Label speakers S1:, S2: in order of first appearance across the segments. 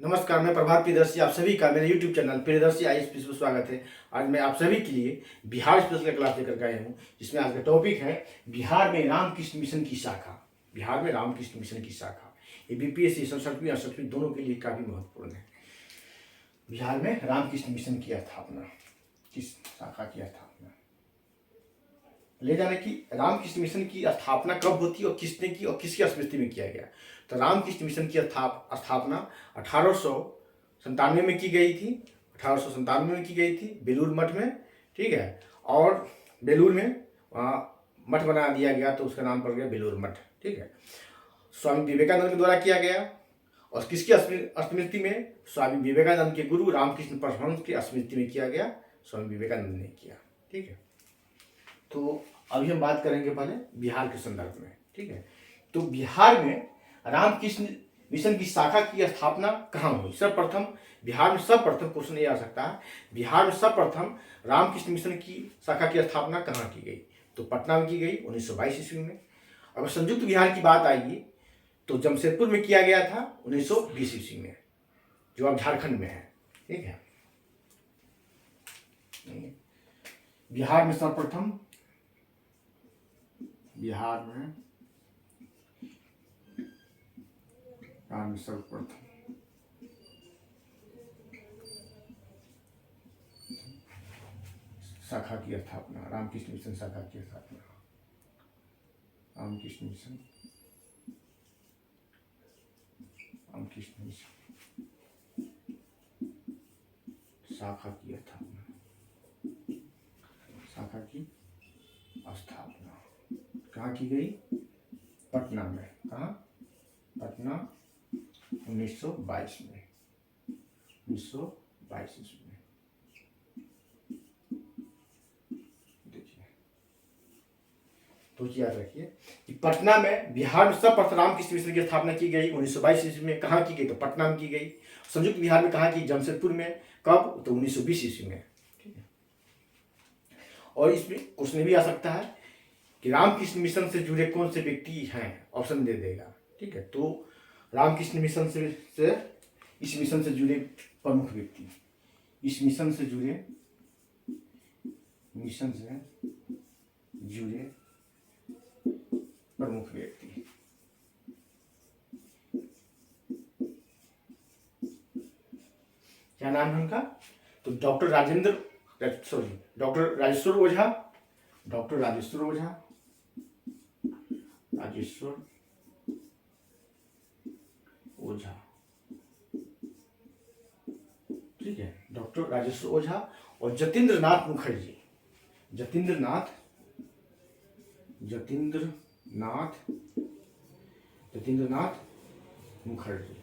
S1: नमस्कार, मैं प्रभात प्रियदर्शी आप सभी का मेरे YouTube चैनल प्रियदर्शी IAS में स्वागत है। आज मैं आप सभी के लिए बिहार स्पेशल का क्लास लेकर के आया हूँ, जिसमें आज का टॉपिक है बिहार में रामकृष्ण मिशन की शाखा। बिहार में रामकृष्ण मिशन की शाखा ये BPSC 67वीं और 68वीं दोनों के लिए काफ़ी महत्वपूर्ण है। बिहार में रामकृष्ण मिशन की स्थापना, किस शाखा की स्थापना, ले जाने की रामकृष्ण मिशन की स्थापना कब होती और किसने की और किसकी स्मृति में किया गया। तो रामकृष्ण मिशन की स्थापना 1897 में की गई थी। 1897 में की गई थी बेलूर मठ में, ठीक है। और बेलूर में मठ बना दिया गया तो उसका नाम पड़ गया बेलूर मठ, ठीक है। स्वामी विवेकानंद के द्वारा किया गया और किसकी स्मृति में? स्वामी विवेकानंद के गुरु रामकृष्ण परमहंस की स्मृति में किया गया। स्वामी विवेकानंद ने किया, ठीक है। तो अभी हम बात करेंगे पहले बिहार के संदर्भ में, ठीक है। तो बिहार में रामकृष्ण मिशन की शाखा की स्थापना कहाँ हुई? सर्वप्रथम बिहार में सर्वप्रथम क्वेश्चन ये आ सकता है, बिहार में सर्वप्रथम रामकृष्ण मिशन की शाखा की स्थापना कहाँ की गई? तो पटना में की गई 1922 ईस्वी में। अगर संयुक्त बिहार की बात आएगी तो जमशेदपुर में किया गया था 1920 ईस्वी में, जो अब झारखंड में है, ठीक है। बिहार में सर्वप्रथम सर्वप्रथम शाखा की स्थापना, रामकृष्ण मिशन शाखा की स्थापना, रामकृष्ण मिशन शाखा की स्थापना कहाँ की गई? पटना में। कहाँ? पटना 1922 में, 1922 ईस्वी में। देखिए, तो याद रखिए कि पटना में बिहार में सर्वप्रथम रामकृष्ण मिशन की स्थापना की गई 1922 ईस्वी में। कहाँ की गई? तो पटना में की गई। संयुक्त बिहार में कहाँ की? जमशेदपुर में। कब? तो 1920 ईस्वी में, ठीक है। और इसमें क्वेश्चन भी आ सकता है कि रामकृष्ण मिशन से जुड़े कौन से व्यक्ति हैं, ऑप्शन दे देगा, ठीक है। तो रामकृष्ण मिशन से इस मिशन से जुड़े प्रमुख व्यक्ति, इस मिशन से जुड़े प्रमुख व्यक्ति, क्या नाम है उनका? तो डॉक्टर राजेश्वर ओझा, ठीक है। डॉक्टर राजेश्वर ओझा और जतीन्द्र नाथ मुखर्जी, जतीन्द्र नाथ मुखर्जी,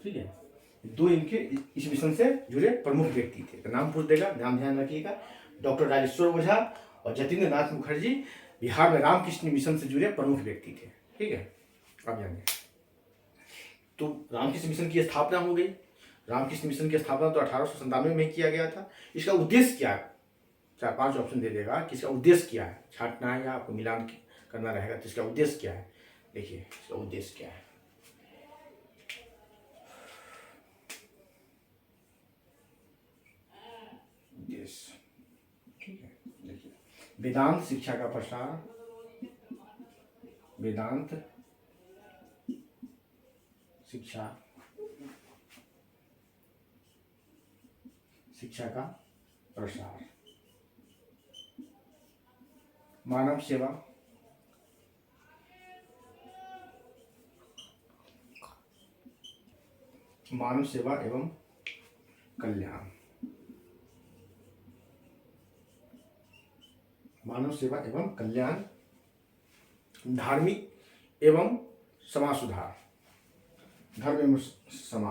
S1: ठीक है। दो इनके इस मिशन से जुड़े प्रमुख व्यक्ति थे। तो नाम पूछ देगा, नाम ध्यान रखिएगा। डॉक्टर राजेश्वर ओझा और जतीन्द्र नाथ मुखर्जी बिहार में रामकृष्ण मिशन से जुड़े प्रमुख व्यक्ति थे, ठीक है। अब जानिए, तो रामकृष्ण मिशन की स्थापना हो गई। रामकृष्ण मिशन की स्थापना तो 1897 में किया गया था। इसका उद्देश्य क्या है? 4-5 ऑप्शन दे देगा कि इसका उद्देश्य क्या है। छांटना है या आपको मिलान करना रहेगा, तो इसका उद्देश्य क्या है? देखिए, इसका उद्देश्य क्या है। ठीक है, देखिए, वेदांत शिक्षा का प्रसार, वेदांत शिक्षा का प्रसार, मानव सेवा, एवं कल्याण, मानव सेवा एवं कल्याण, धार्मिक एवं समाज सुधार, धर्म एवं समाज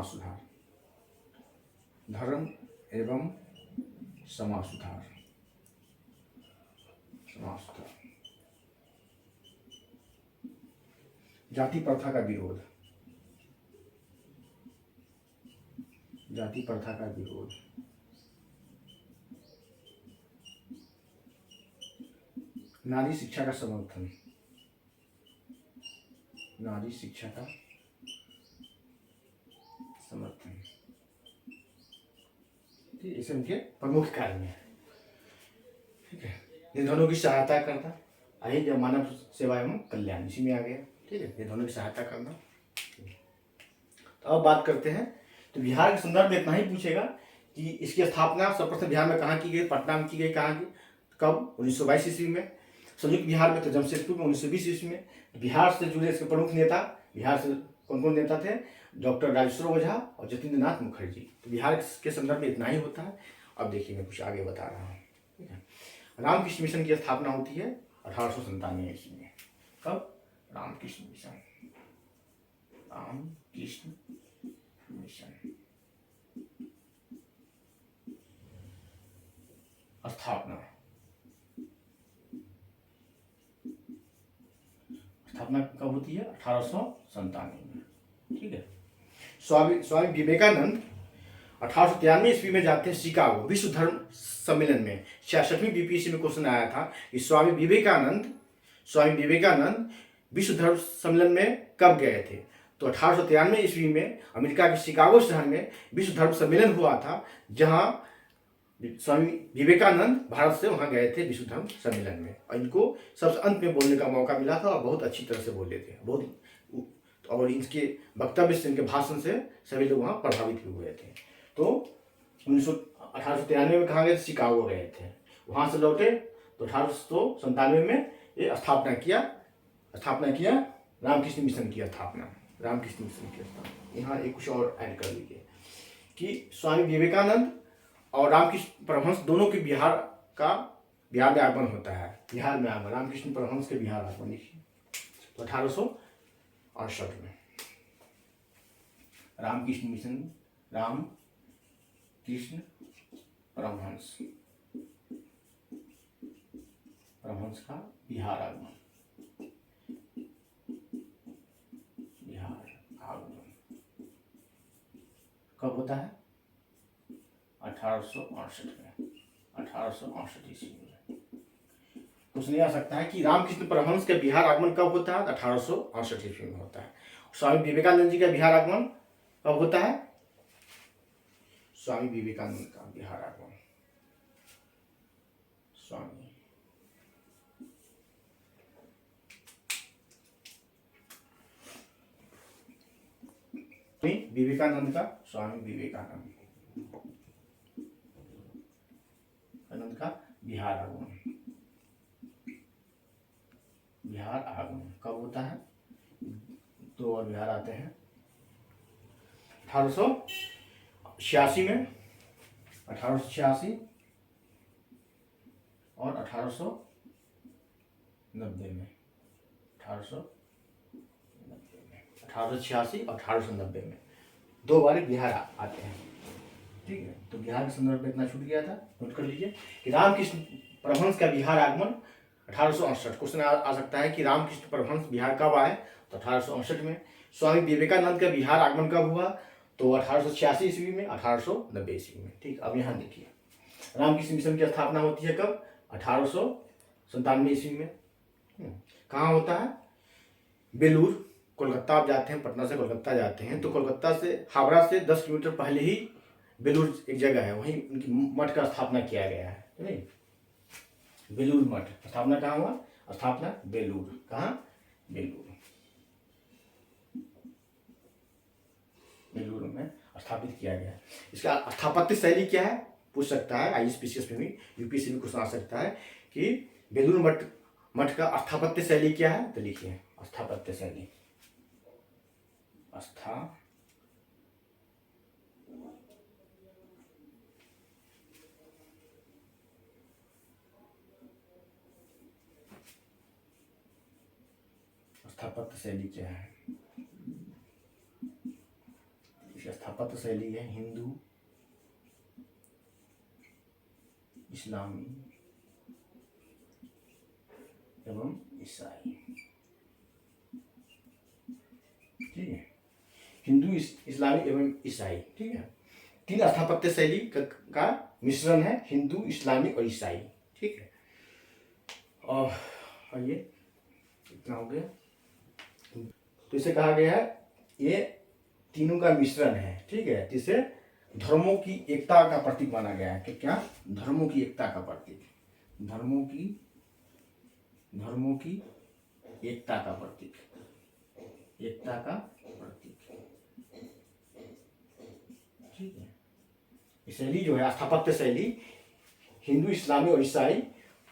S1: सुधार, जाति प्रथा का विरोध, नारी शिक्षा का समर्थन, ठीक है, इसे उनके प्रमुख कार्य में है। ठीक है, निर्धनों की सहायता करना, अहिंसा मानव सेवा एवं कल्याण इसी में आ गया। ठीक है, निर्धनों की सहायता करना। तो अब बात करते हैं, तो बिहार के संदर्भ में इतना ही पूछेगा कि इसकी स्थापना सर्वप्रथम बिहार में कहाँ की गई, पटना में की गई, कहाँ की, कब, 1922 ईस्वी में। संयुक्त बिहार में तो जमशेदपुर में 1920 ईस्वी में। बिहार से जुड़े इसके प्रमुख नेता, बिहार से कौन कौन नेता थे, डॉक्टर राजेश्वर ओझा और जतीन्द्र नाथ मुखर्जी। तो बिहार के संदर्भ में इतना ही होता है। अब देखिए मैं कुछ आगे बता रहा हूँ। ठीक है, रामकृष्ण मिशन की स्थापना होती है 1897 ईस्वी में। कब, रामकृष्ण मिशन, रामकृष्ण मिशन स्थापना कब होती है, 1897 में। ठीक है, स्वामी विवेकानंद 1893 ईस्वी में जाते हैं शिकागो विश्व धर्म सम्मेलन में। 66वीं बीपीएससी में क्वेश्चन आया था कि स्वामी विवेकानंद विश्व धर्म सम्मेलन में कब गए थे। तो 1893 ईस्वी में अमेरिका के शिकागो शहर में विश्व धर्म सम्मेलन हुआ था, जहां स्वामी विवेकानंद भारत से वहां गए थे विश्व धर्म सम्मेलन में, और इनको सबसे अंत में बोलने का मौका मिला था और बहुत अच्छी तरह से बोले थे, बहुत, और इनके वक्तव्य से, इनके भाषण से सभी लोग वहाँ प्रभावित भी हुए थे। तो 1893 में कहाँ गए, शिकागो गए थे, वहाँ से लौटे तो 1897 में ये स्थापना किया रामकृष्ण मिशन की स्थापना, रामकृष्ण मिशन की स्थापना। यहाँ एक कुछ और ऐड कर लीजिए कि स्वामी विवेकानंद और रामकृष्ण परमहंस दोनों के बिहार में आगमन होता है। बिहार में आगमन, रामकृष्ण परमहंस के बिहार आगमन लिखिए तो 1868 में रामकृष्ण मिशन, रामकृष्ण परमहंस का बिहार आगमन कब होता है, 1868 में, 1868 ईस्वी में। कुछ नहीं आ सकता है कि रामकृष्ण परमहंस का बिहार आगमन कब होता है, 1868 ईस्वी में होता है। स्वामी विवेकानंद जी का बिहार आगमन कब होता है, स्वामी विवेकानंद का बिहार आगमन, स्वामी विवेकानंद का, स्वामी विवेकानंद का बिहार आगमन कब होता है, दो और बिहार आते हैं 1886 में, 1886 और 1890 में, 1886 और 1890 में दो बार बिहार आते हैं। ठीक है, तो बिहार के संदर्भ में इतना छूट गया था, नोट कर लीजिए कि रामकृष्ण परमहंस का बिहार आगमन 1868। क्वेश्चन आ सकता है कि रामकृष्ण परमहंस बिहार कब आए, तो 1868 में। स्वामी विवेकानंद का बिहार आगमन कब हुआ, तो 1886 ईस्वी में, 1890 ईस्वी में। ठीक, अब यहाँ देखिए रामकृष्ण मिशन की स्थापना होती है कब, 1897 ईस्वी में। कहाँ होता है, बेलूर, कोलकाता आप जाते हैं, पटना से कोलकाता जाते हैं तो कोलकाता से, हावड़ा से 10 किलोमीटर पहले ही बेलूर एक जगह है, वहीं उनकी मठ का स्थापना किया गया है। नहीं, बेलूर मठ स्थापना कहाँ हुआ, स्थापना बेलूर, कहाँ, बेलूर में स्थापित किया गया है। इसका स्थापत्य शैली क्या है, पूछ सकता है आईएएस में भी, यूपीएससी में क्वेश्चन आ सकता है कि बेलूर मठ का स्थापत्य शैली क्या है, तो लिखिए स्थापत्य शैली, स्थापत्य शैली क्या है, स्थापत्य शैली है हिंदू, इस्लामी एवं ईसाई। ठीक है, हिंदू, इस्लामी एवं ईसाई। ठीक है, तीन स्थापत्य शैली का मिश्रण है, हिंदू, इस्लामी और ईसाई। ठीक है, और ये इतना हो गया। तो इसे कहा गया है ये तीनों का मिश्रण है। ठीक है, जिसे धर्मों की एकता का प्रतीक माना गया है कि क्या? धर्मों की एकता का प्रतीक, धर्मों की एकता का प्रतीक, एकता का प्रतीक। ठीक है, ये शैली जो है स्थापत्य शैली हिंदू, इस्लामी और ईसाई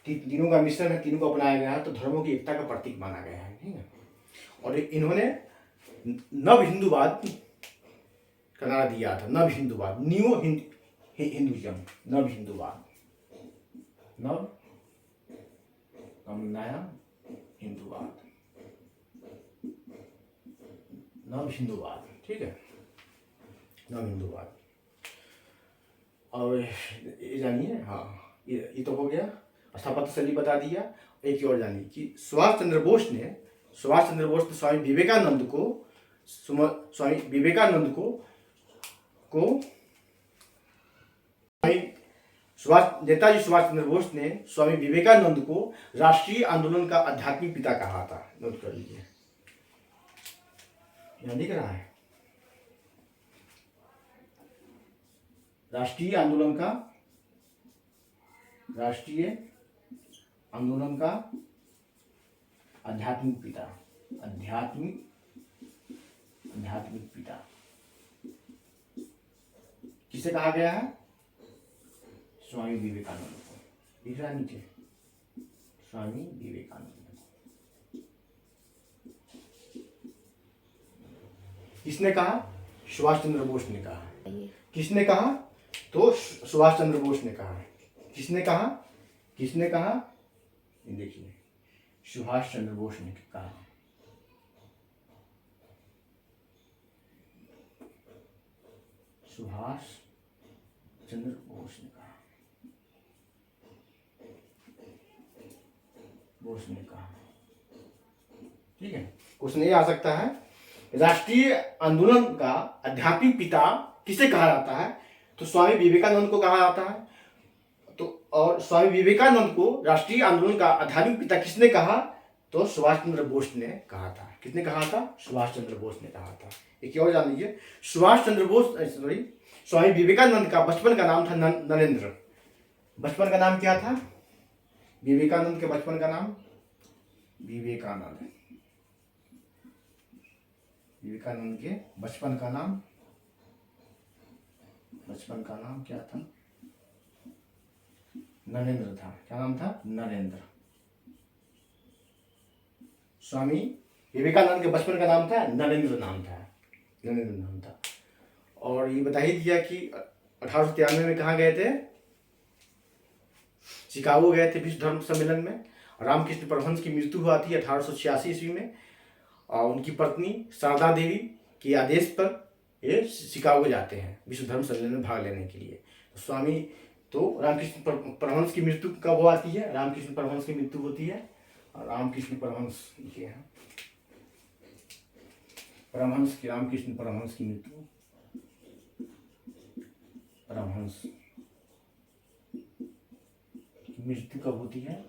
S1: तीनों का मिश्रण है, तीनों को अपनाया गया है, तो धर्मों की एकता का प्रतीक माना गया है। ठीक है, और इन्होंने नव हिंदूवाद का नारा दिया था, नव हिंदूवाद, न्यू हिंदुइज्म, नव हिंदूवाद, नया हिंदूवाद, नव हिंदूवाद। ठीक है, नव हिंदूवाद। और ये जानिए, हाँ ये तो हो गया, स्थापत्य शैली बता दिया। एक और जानिए कि सुभाष चंद्र बोस ने स्वामी विवेकानंद को नेताजी सुभाष चंद्र बोस ने स्वामी विवेकानंद को राष्ट्रीय आंदोलन का आध्यात्मिक पिता कहा था। नोट कर लीजिए, यहां दिख रहा है, राष्ट्रीय आंदोलन का आध्यात्मिक पिता, आध्यात्मिक पिता किसे कहा गया है? स्वामी विवेकानंद को। दिख रहा है नीचे, स्वामी विवेकानंद। किसने कहा? सुभाष चंद्र बोस ने कहा। किसने कहा? तो सुभाष चंद्र बोस ने कहा। किसने कहा? ये देखिए, सुभाष चंद्र बोस ने कहा। सुभाष चंद्र बोस ने कहा। ठीक है, क्वेश्चन ये आ सकता है, राष्ट्रीय आंदोलन का आध्यात्मिक पिता किसे कहा जाता है? तो स्वामी विवेकानंद को कहा जाता है। तो और स्वामी विवेकानंद को राष्ट्रीय आंदोलन का आध्यात्मिक पिता किसने कहा? तो सुभाष चंद्र बोस ने कहा था। किसने कहा था? सुभाष चंद्र बोस ने कहा था। एक और जान लीजिए, स्वामी विवेकानंद का बचपन का नाम था नरेंद्र। बचपन का नाम क्या था? विवेकानंद के बचपन का नाम विवेकानंद। विवेकानंद के बचपन का नाम क्या था? नरेंद्र था। क्या नाम था? नरेंद्र। स्वामी विवेकानंद के बचपन का नाम था नरेंद्र नाम था। और ये बता ही दिया कि 1893 में कहाँ गए थे? शिकागो गए थे विश्व धर्म सम्मेलन में। रामकृष्ण परमहंस की मृत्यु हुआ थी 1886 ईस्वी में, और उनकी पत्नी शारदा देवी के आदेश पर ये शिकागो जाते हैं विश्व धर्म सम्मेलन में भाग लेने के लिए। तो रामकृष्ण परमहंस की मृत्यु कब हो आती है? रामकृष्ण परमहंस की मृत्यु होती है, और रामकृष्ण परमहंस लिखे हैं, रामकृष्ण परमहंस की मृत्यु कब होती है?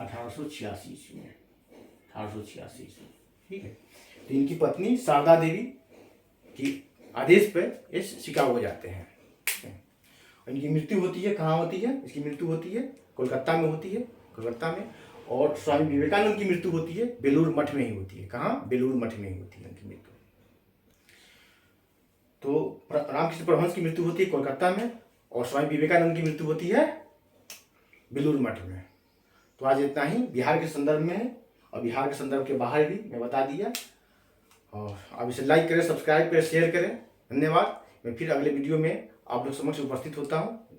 S1: 1886 ईस्वी में, 1886 ईस्वी। ठीक है, तो इनकी पत्नी शारदा देवी की आदेश पर ये शिकागो जाते हैं। इनकी मृत्यु होती है, कहाँ होती है? इसकी मृत्यु होती है कोलकाता में होती है, और स्वामी विवेकानंद की मृत्यु होती है बेलूर मठ में ही होती है। कहाँ? बेलूर मठ में ही होती है उनकी मृत्यु। तो रामकृष्ण परमहंस की मृत्यु होती है कोलकाता में, और स्वामी विवेकानंद की मृत्यु होती है बेलूर मठ में। तो आज इतना ही बिहार के संदर्भ में है, और बिहार के संदर्भ के बाहर भी मैं बता दिया। और आप इसे लाइक करें, सब्सक्राइब करें, शेयर करें। धन्यवाद। मैं फिर अगले वीडियो में आप लोग समक्ष उपस्थित होता हूँ।